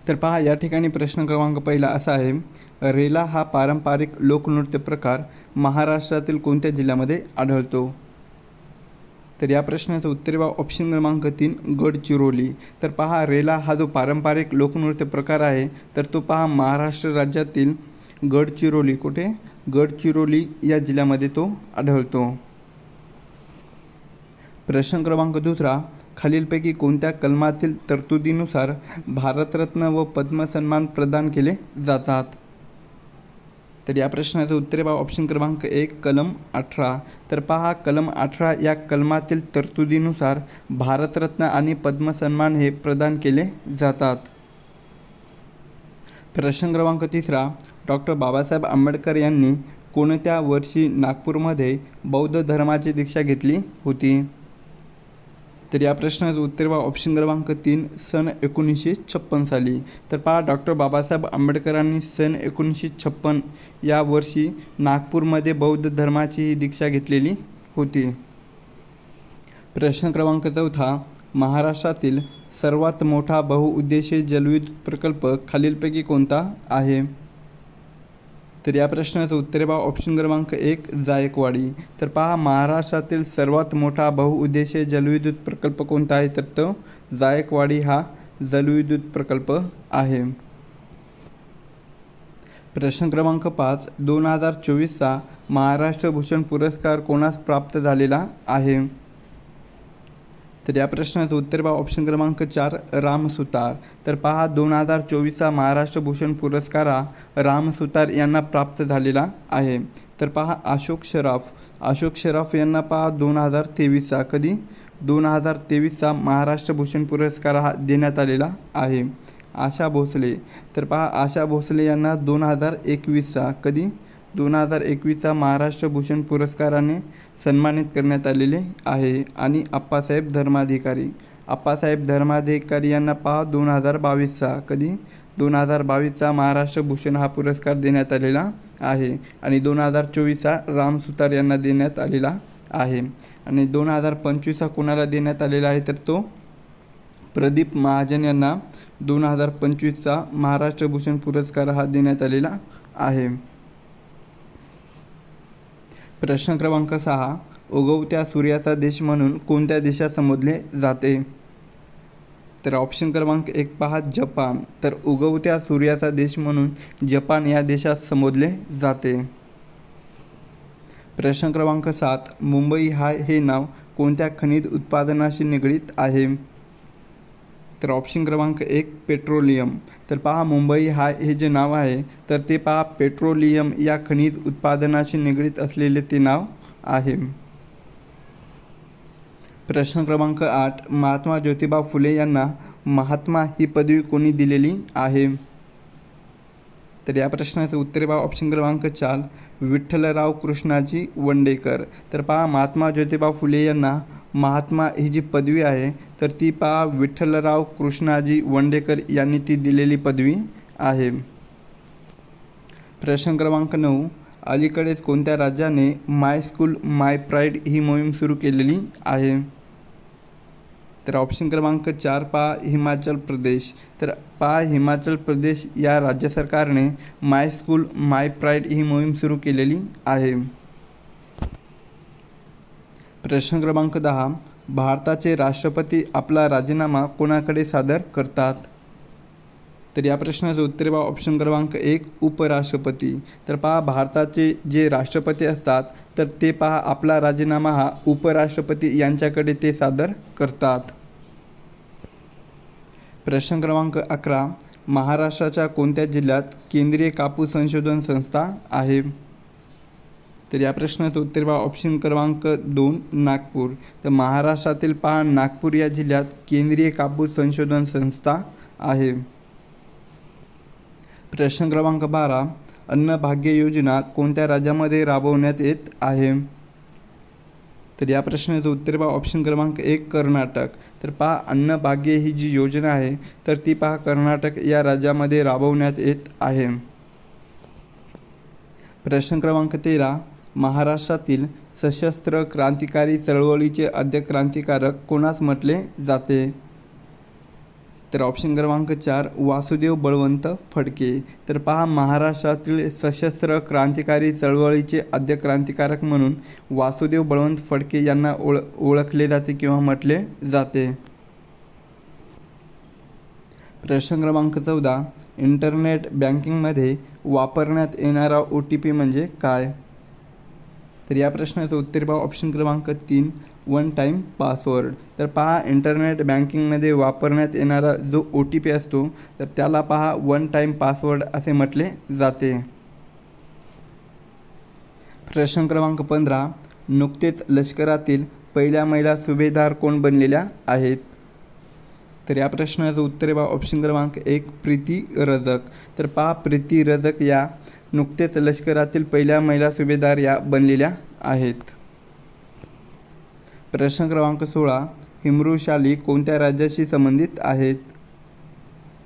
तर पहा या ठिकाणी प्रश्न क्रमांक पहिला असा आहे, रेला हा पारंपरिक लोकनृत्य प्रकार महाराष्ट्रातील कोणत्या जिल्ह्यामध्ये आढळतो? तर या प्रश्नाचं उत्तर बा ऑप्शन क्रमांक 3 गडचिरोली। तर पहा रेला हा जो पारंपरिक लोकनृत्य प्रकार आहे तर तो पहा महाराष्ट्र राज्यातील गडचिरोली, कुठे गडचिरोली या जिल्ह्यामध्ये तो आढळतो। प्रश्न क्रमांक दुसरा, खालीलपैकी कोणत्या कलमातील तरतुदीनुसार भारतरत्न व पद्म सन्मान प्रदान केले जातात? तर या प्रश्नाचं उत्तर बा ऑप्शन क्रमांक 1 कलम 18। तर पहा कलम 18 या कलमातील तरतुदीनुसार भारतरत्न आणि पद्म सन्मान हे प्रदान केले जातात। प्रश्न क्रमांक तिसरा, डॉक्टर बाबासाहेब आंबेडकर यांनी कोणत्या वर्षी नागपूरमध्ये बौद्ध धर्माची दीक्षा घेतली होती? तर या प्रश्नाचं उत्तर बा ऑप्शन क्रमांक 3 सन 1956 साली। तर पहा डॉक्टर बाबासाहेब आंबेडकरांनी सन 1956 या वर्षी नागपूरमध्ये बौद्ध धर्माची दीक्षा घेतलेली होती। प्रश्न क्रमांक चौथा, महाराष्ट्रातील सर्वात मोठा बहुउद्देशीय जलविद्युत प्रकल्प खालीलपैकी कोणता आहे? तर या प्रश्नाचं उत्तर बा ऑप्शन क्रमांक 1 जायकवाडी। तर पहा महाराष्ट्रातील सर्वात मोठा बहुउद्देशीय जलविद्युत प्रकल्प कोणता आहे? तर तो जायकवाडी हा जलविद्युत प्रकल्प आहे। प्रश्न क्रमांक 5, 2024चा महाराष्ट्र भूषण पुरस्कार कोणास प्राप्त झालेला आहे? तर या प्रश्नाचं उत्तर बा ऑप्शन क्रमांक 4 राम सुतार। तर पहा 2024चा महाराष्ट्र भूषण पुरस्कार हा राम सुतार यांना प्राप्त झालेला आहे। तर पहा अशोक शराफ यांना पहा 2023चा कधी 2023चा महाराष्ट्र भूषण पुरस्कार हा देण्यात आलेला आहे। आशा भोसले, तर पहा आशा भोसले यांना 2021चा कधी 2021चा महाराष्ट्र भूषण पुरस्काराने सन्मानित करण्यात आलेले आहे। आणि अप्पासाहेब धर्माधिकारी यांना पहा 2022चा कधी 2022चा महाराष्ट्र भूषण हा पुरस्कार देण्यात आलेला आहे। आणि 2024चा राम सुतार यांना देण्यात आलेला आहे। आणि 2025चा कोणाला देण्यात आलेला आहे? तर तो प्रदीप महाजन यांना 2025चा महाराष्ट्र भूषण पुरस्कार हा देण्यात आलेला आहे। प्रश्न क्रमांक 6, उगवत्या सूर्याचा देश म्हणून कोणत्या देशात संबोधले जाते? तर ऑप्शन क्रमांक 1 पहा जपान। तर उगवत्या सूर्याचा देश म्हणून जपान या देशात संबोधले जाते। प्रश्न क्रमांक 7, मुंबई हे नाव कोणत्या खनिज उत्पादनाशी निगडीत आहे? तर ऑप्शन क्रमांक 1 पेट्रोलियम। तर पहा मुंबई हे जे नाव आहे तर ते पहा पेट्रोलियम या खनिज उत्पादनाशी निगडीत असलेले ते नाव आहे। प्रश्न क्रमांक 8, महात्मा ज्योतिबा फुले यांना महात्मा ही पदवी कोणी दिलेली आहे? तर या प्रश्नाचं उत्तर बा ऑप्शन क्रमांक 4 विठ्ठलराव कृष्णाजी वंडेकर। तर पहा महात्मा ज्योतिबा फुले यांना महात्मा ही जी पदवी आहे तर ती पहा विठ्ठलराव कृष्णाजी वंडेकर यांनी ती दिलेली पदवी आहे। प्रश्न क्रमांक 9, अलीकडेच कोणत्या राज्याने माय स्कूल माय प्राईड ही मोहीम सुरू केलेली आहे? तर ऑप्शन क्रमांक 4 पहा हिमाचल प्रदेश। तर पहा हिमाचल प्रदेश या राज्य सरकारने माय स्कूल माय प्राईड ही मोहीम सुरू केलेली आहे। प्रश्न क्रमांक 10, भारताचे राष्ट्रपती आपला राजीनामा कोणाकडे सादर करतात? तर या प्रश्नाचं उत्तर बा ऑप्शन क्रमांक 1 उपराष्ट्रपती। तर पहा भारताचे जे राष्ट्रपती असतात तर ते पहा आपला राजीनामा हा उपराष्ट्रपती यांच्याकडे ते सादर करतात। प्रश्न क्रमांक 11, महाराष्ट्राच्या कोणत्या जिल्ह्यात केंद्रीय कापूस संशोधन संस्था आहे? तर या प्रश्नाचं उत्तर बा ऑप्शन क्रमांक 2 नागपूर। तर महाराष्ट्रातील पहा नागपूर या जिल्ह्यात केंद्रीय कापूस संशोधन संस्था आहे। प्रश्न क्रमांक 12, अन्नभाग्य योजना कोणत्या राज्यामध्ये राबवण्यात येत आहे? तर या प्रश्नाचं उत्तर बा ऑप्शन क्रमांक 1 कर्नाटक। तर पहा अन्नभाग्य ही जी योजना आहे तर ती पहा कर्नाटक या राज्यामध्ये राबवण्यात येत आहे। प्रश्न क्रमांक 13, महाराष्ट्रातील सशस्त्र क्रांतिकारी चळवळीचे आद्य क्रांतिकारक कोणास म्हटले जाते? तर ऑप्शन क्रमांक 4 वासुदेव बळवंत फडके. तर पहा, महाराष्ट्रातील सशस्त्र क्रांतिकारी चळवळीचे आद्य क्रांतिकारक म्हणून वासुदेव बळवंत फडके यांना ओळखले जाते किंवा म्हटले जाते. प्रश्न क्रमांक 14 इंटरनेट बँकिंगमध्ये वापरण्यात येणारा OTP म्हणजे काय? तर या प्रश्नाचं उत्तर पहा ऑप्शन क्रमांक 3 वन टाईम पासवर्ड. तर पहा, इंटरनेट बँकिंगमध्ये वापरण्यात येणारा जो OTP असतो तर त्याला पहा वन टाईम पासवर्ड असे म्हटले जाते. प्रश्न क्रमांक 15 नुकतेच लष्करातील पहिल्या महिला सुभेदार कोण बनलेल्या आहेत? तर या प्रश्नाचं उत्तर पहा ऑप्शन क्रमांक 1 प्रीती रजक. तर पहा, प्रीती रजक या नुकतेच लष्करातील पहिल्या महिला सुभेदार या बनलेल्या आहेत. प्रश्न क्रमांक 16 हिमरूशाली कोणत्या राज्याशी संबंधित आहेत?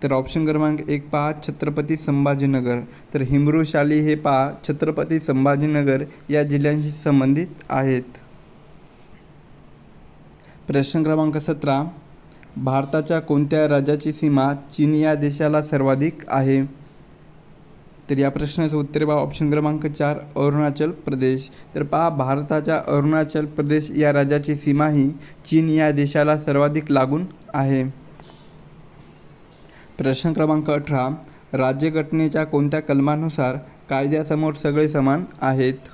तर ऑप्शन क्रमांक 1 पहा छत्रपती संभाजीनगर. तर हिमरूशाली हे पहा छत्रपती संभाजीनगर या जिल्ह्यांशी संबंधित आहेत. प्रश्न क्रमांक 17 भारताच्या कोणत्या राज्याची सीमा चीन या देशाला सर्वाधिक आहे? तर या प्रश्नाचं उत्तर पहा ऑप्शन क्रमांक 4 अरुणाचल प्रदेश. तर पहा, भारताच्या अरुणाचल प्रदेश या राज्याची सीमा ही चीन या देशाला सर्वाधिक लागून आहे. प्रश्न क्रमांक 18 राज्यघटनेच्या कोणत्या कलमानुसार कायद्यासमोर सगळे समान आहेत?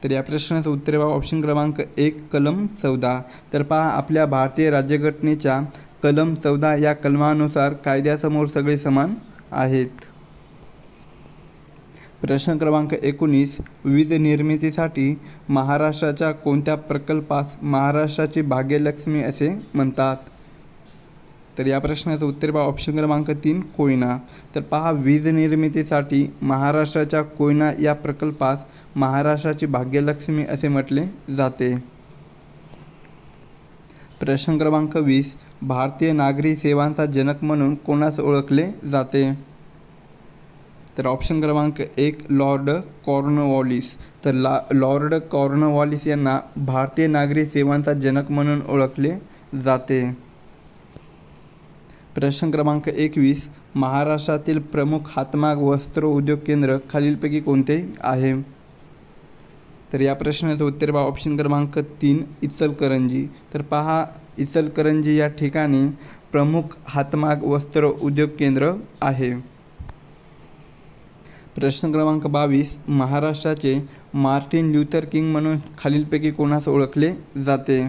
तर या प्रश्नाचं उत्तर पहा ऑप्शन क्रमांक 1 कलम 14. तर पहा, आपल्या भारतीय राज्यघटनेच्या कलम 14 या कलमानुसार कायद्यासमोर सगळे समान आहेत. प्रश्न क्रमांक 19 वीज निर्मितीसाठी महाराष्ट्राच्या कोणत्या प्रकल्पास महाराष्ट्राची भाग्यलक्ष्मी असे म्हणतात? तर या प्रश्नाचं उत्तर पहा ऑप्शन क्रमांक 3 कोयना. तर पहा, वीज निर्मितीसाठी महाराष्ट्राच्या कोयना या प्रकल्पास महाराष्ट्राची भाग्यलक्ष्मी असे म्हटले जाते. प्रश्न क्रमांक 20 भारतीय नागरी सेवांचा जनक म्हणून कोणास ओळखले जाते? तर ऑप्शन क्रमांक 1 लॉर्ड कॉर्नवॉलिस. तर लॉर्ड कॉर्नवॉलिस यांना भारतीय नागरी सेवांचा जनक म्हणून ओळखले जाते. प्रश्न क्रमांक 21 महाराष्ट्रातील प्रमुख हातमाग वस्त्र उद्योग केंद्र खालीलपैकी कोणते आहे? तर या प्रश्नाचं उत्तर पहा ऑप्शन क्रमांक 3 इचलकरंजी. तर पहा, इचलकरंजी या ठिकाणी प्रमुख हातमाग वस्त्र उद्योग केंद्र आहे. प्रश्न क्रमांक 22 महाराष्ट्राचे मार्टिन ल्यूथर किंग म्हणून खालीलपैकी कोणास ओळखले जाते?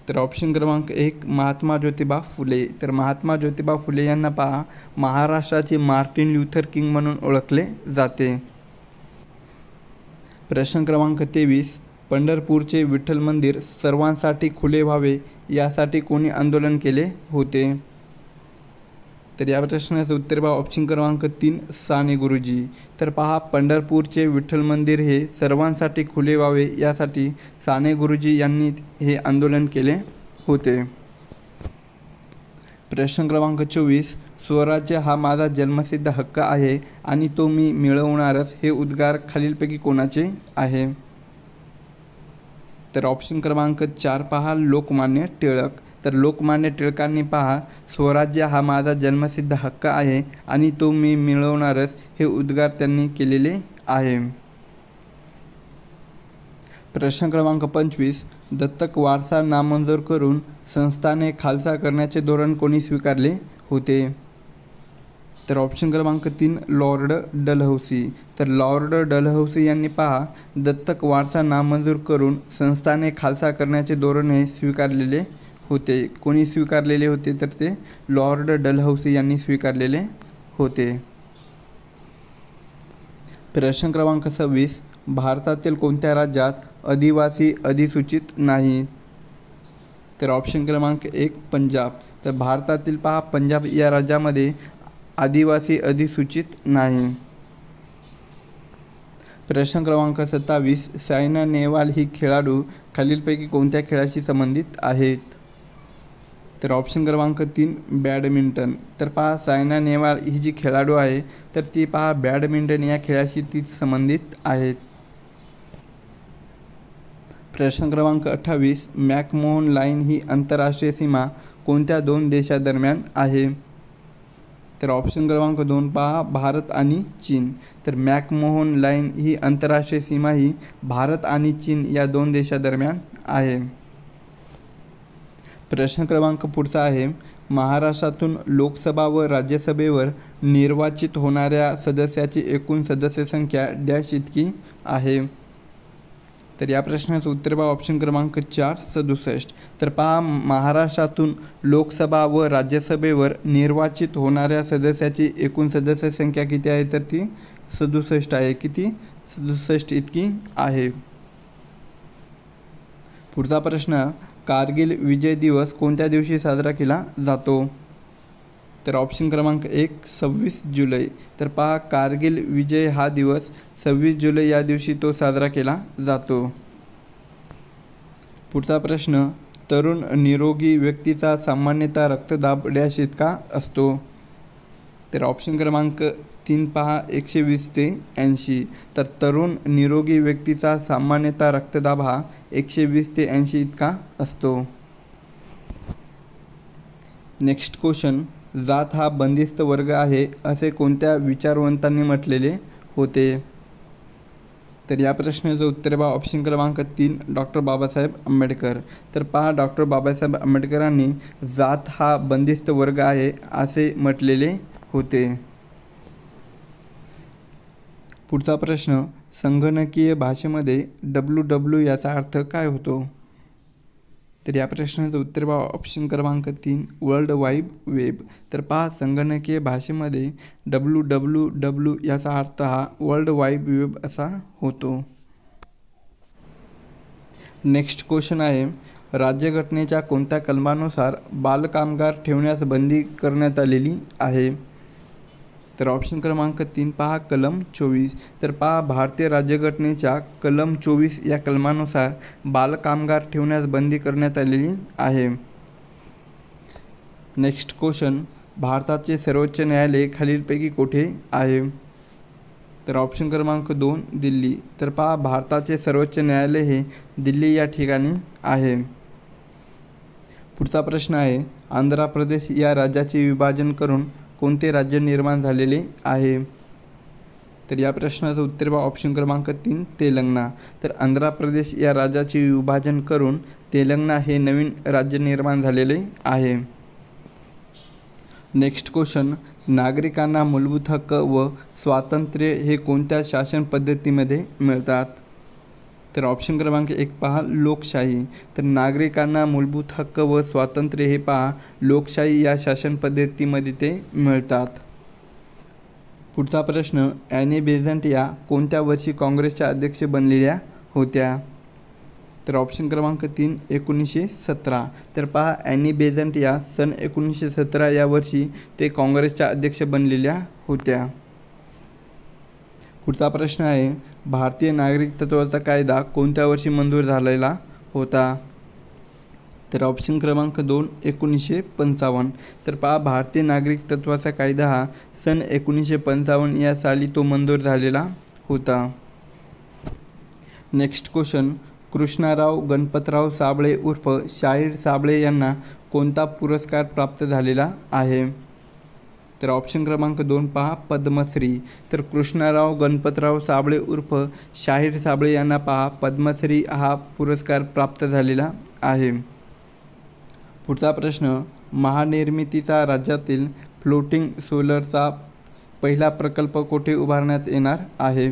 तर ऑप्शन क्रमांक 1 महात्मा ज्योतिबा फुले. तर महात्मा ज्योतिबा फुले यांना पहा महाराष्ट्राचे मार्टिन ल्यूथर किंग म्हणून ओळखले जाते. प्रश्न क्रमांक 23 पंढरपूरचे विठ्ठल मंदिर सर्वांसाठी खुले व्हावे यासाठी कोणी आंदोलन केले होते? तर या प्रश्नाचं उत्तर पहा ऑप्शन क्रमांक 3 साने गुरुजी. तर पहा, पंढरपूरचे विठ्ठल मंदिर हे सर्वांसाठी खुले व्हावे यासाठी साने गुरुजी यांनी हे आंदोलन केले होते. प्रश्न क्रमांक 24 स्वराज्य हा माझा जन्मसिद्ध हक्क आहे आणि तो मी मिळवणारच हे उद्गार खालीलपैकी कोणाचे आहे? तर ऑप्शन क्रमांक 4 पहा लोकमान्य टिळक. तर लोकमान्य टिळकांनी पहा स्वराज्य हा माझा जन्मसिद्ध हक्क आहे आणि तो मी मिळवणारच हे उद्गार त्यांनी केलेले आहे. प्रश्न क्रमांक 25 दत्तक वारसा नामंजूर करून संस्थाने खालसा करण्याचे धोरण कोणी स्वीकारले होते? तर ऑप्शन क्रमांक 3 लॉर्ड डलहौसी. तर लॉर्ड डलहौसी यांनी पहा दत्तक वारसा नामंजूर करून संस्थाने खालसा करण्याचे धोरण हे स्वीकारलेले होते. कोणी स्वीकारलेले होते? तर ते लॉर्ड डलहौसी यांनी स्वीकारलेले होते. प्रश्न क्रमांक 26 भारतातील कोणत्या राज्यात आदिवासी अधिसूचित नाहीत? तर ऑप्शन क्रमांक 1 पंजाब. तर भारतातील पहा पंजाब या राज्यामध्ये आदिवासी अधिसूचित नाही. प्रश्न क्रमांक 27 सायना नेहवाल ही खेळाडू खालीलपैकी कोणत्या खेळाशी संबंधित आहेत? तर ऑप्शन क्रमांक 3 बॅडमिंटन. तर पहा सायना नेहवाल ही जी खेळाडू आहे तर ती पहा बॅडमिंटन या खेळाशी ती संबंधित आहेत. प्रश्न क्रमांक 28 मॅकमोहन लाईन ही आंतरराष्ट्रीय सीमा कोणत्या 2 देशादरम्यान आहे? तर ऑप्शन क्रमांक 2 पहा, भारत आणि चीन. तर मॅकमोहन लाईन ही आंतरराष्ट्रीय सीमा ही भारत आणि चीन या 2 देशादरम्यान आहे. प्रश्न क्रमांक पुढचा आहे, महाराष्ट्रातून लोकसभा व राज्यसभेवर निर्वाचित होणाऱ्या सदस्याची एकूण सदस्य संख्या डॅश इतकी आहे? तर या प्रश्नाचं उत्तर पहा ऑप्शन क्रमांक 4 67. तर पहा, महाराष्ट्रातून लोकसभा व राज्यसभेवर निर्वाचित होणाऱ्या सदस्याची एकूण सदस्य संख्या किती आहे? तर ती 67 आहे. किती? 67 इतकी आहे. पुढचा प्रश्न, कारगिल विजय दिवस कोणत्या दिवशी साजरा केला जातो? तर ऑप्शन क्रमांक 1 26 जुलै. तर पहा, कारगिल विजय हा दिवस 26 जुलै या दिवशी तो साजरा केला जातो. पुढचा प्रश्न, तरुण निरोगी व्यक्तीचा सामान्यतः रक्तदाब डॅश इतका असतो? तर ऑप्शन क्रमांक 3 पहा, 120 ते 80. तर तरुण निरोगी व्यक्तीचा सामान्यतः रक्तदाब हा 120 ते 80 इतका असतो. नेक्स्ट क्वेश्चन, जात हा बंदिस्त वर्ग आहे असे कोणत्या विचारवंतांनी म्हटलेले होते? तर या प्रश्नाचं उत्तर पहा ऑप्शन क्रमांक 3 डॉक्टर बाबासाहेब आंबेडकर. तर पहा, डॉक्टर बाबासाहेब आंबेडकरांनी जात हा बंदिस्त वर्ग आहे असे म्हटलेले होते. पुढचा प्रश्न, संगणकीय भाषेमध्ये WW याचा अर्थ काय होतो? तर या प्रश्नाचं उत्तर पहा ऑप्शन क्रमांक 3 वर्ल्ड वाईड वेब. तर पहा, संगणकीय भाषेमध्ये WWW याचा अर्थ हा वर्ल्ड वाईड वेब असा होतो. नेक्स्ट क्वेश्चन आहे, राज्यघटनेच्या कोणत्या कलमानुसार बालकामगार ठेवण्यास बंदी करण्यात आलेली आहे? तर ऑप्शन क्रमांक 3 पहा, कलम 24. तर पहा, भारतीय राज्यघटनेच्या कलम 24 या कलमानुसार बालकामगार ठेवण्यास बंदी करण्यात आलेली आहे. नेक्स्ट क्वेश्चन, भारताचे सर्वोच्च न्यायालय खालीलपैकी कुठे आहे? तर ऑप्शन क्रमांक 2 दिल्ली. तर पहा, भारताचे सर्वोच्च न्यायालय हे दिल्ली या ठिकाणी आहे. पुढचा प्रश्न आहे, आंध्र प्रदेश या राज्याचे विभाजन करून कोणते राज्य निर्माण झालेले आहे? तर या प्रश्नाचं उत्तर पहा ऑप्शन क्रमांक 3 तेलंगणा. तर आंध्र प्रदेश या राज्याचे विभाजन करून तेलंगणा हे नवीन राज्य निर्माण झालेले आहे. नेक्स्ट क्वेश्चन, नागरिकांना मूलभूत हक्क व स्वातंत्र्य हे कोणत्या शासन पद्धतीमध्ये मिळतात? तर ऑप्शन क्रमांक 1 पहा, लोकशाही. तर नागरिकांना मूलभूत हक्क व स्वातंत्र्य हे पहा लोकशाही या शासन पद्धतीमध्ये ते मिळतात. पुढचा प्रश्न, ॲनी बेझंट या कोणत्या वर्षी काँग्रेसच्या अध्यक्ष बनलेल्या होत्या? तर ऑप्शन क्रमांक 3 1917. तर पहा, ॲनी बेझंट या सन 1917 या वर्षी ते काँग्रेसच्या अध्यक्ष बनलेल्या होत्या. पुढचा प्रश्न आहे, भारतीय नागरिक तत्त्वाचा कायदा कोणत्या वर्षी मंजूर झालेला होता? तर ऑप्शन क्रमांक 2 1955. तर पहा, भारतीय नागरिक तत्त्वाचा कायदा हा सन 1955 या साली तो मंजूर झालेला होता. नेक्स्ट क्वेश्चन, कृष्णराव गणपतराव साबळे उर्फ शाहीर साबळे यांना कोणता पुरस्कार प्राप्त झालेला आहे? तर ऑप्शन क्रमांक 2 पहा, पद्मश्री. तर कृष्णराव गणपतराव साबळे उर्फ शाहीर साबळे यांना पहा पद्मश्री हा पुरस्कार प्राप्त झालेला आहे. पुढचा प्रश्न, महानिर्मितीचा राज्यातील फ्लोटिंग सोलरचा पहिला प्रकल्प कोठे उभारण्यात येणार आहे?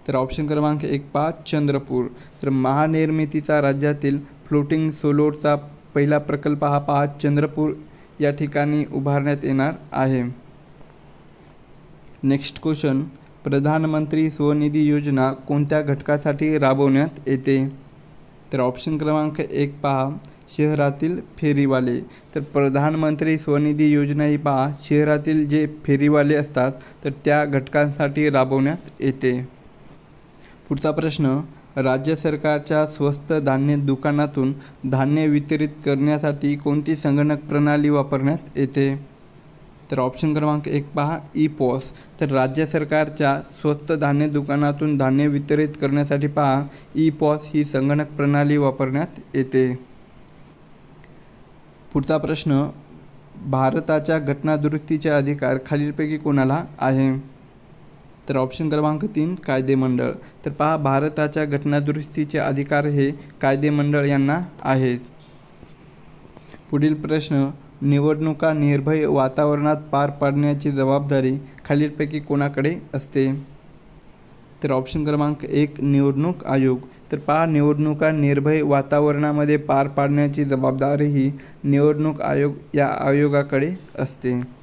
तर ऑप्शन क्रमांक 1 पहा, चंद्रपूर. तर महानिर्मितीचा राज्यातील फ्लोटिंग सोलरचा पहिला प्रकल्प हा पहा चंद्रपूर या ठिकाणी उभारण्यात येणार आहे. नेक्स्ट क्वेश्चन, प्रधानमंत्री स्वनिधी योजना कोणत्या घटकासाठी राबवण्यात येते? तर ऑप्शन क्रमांक 1 पहा, शहरातील फेरीवाले. तर प्रधानमंत्री स्वनिधी योजना ही पहा शहरातील जे फेरीवाले असतात तर त्या घटकांसाठी राबवण्यात येते. पुढचा प्रश्न, राज्य सरकारच्या स्वस्त धान्य दुकानातून धान्य वितरित करण्यासाठी कोणती संगणक प्रणाली वापरण्यात येते? तर ऑप्शन क्रमांक 1 पहा, ई-पॉस. तर राज्य सरकारच्या स्वस्त धान्य दुकानातून धान्य वितरित करण्यासाठी पहा ई-पॉस ही संगणक प्रणाली वापरण्यात येते. पुढचा प्रश्न, भारताच्या घटनादुरुस्तीचे अधिकार खालीलपैकी कोणाला आहे? तर ऑप्शन क्रमांक 3 कायदेमंडळ. तर पहा, भारताच्या घटनादुरुस्तीचे अधिकार हे कायदेमंडळ यांना आहेत. पुढील प्रश्न, निवडणुका निर्भय वातावरणात पार पाडण्याची जबाबदारी खालीलपैकी कोणाकडे असते? तर ऑप्शन क्रमांक 1 निवडणूक आयोग. तर पहा, निवडणुका निर्भय वातावरणामध्ये पार पाडण्याची जबाबदारी ही निवडणूक आयोग या आयोगाकडे असते.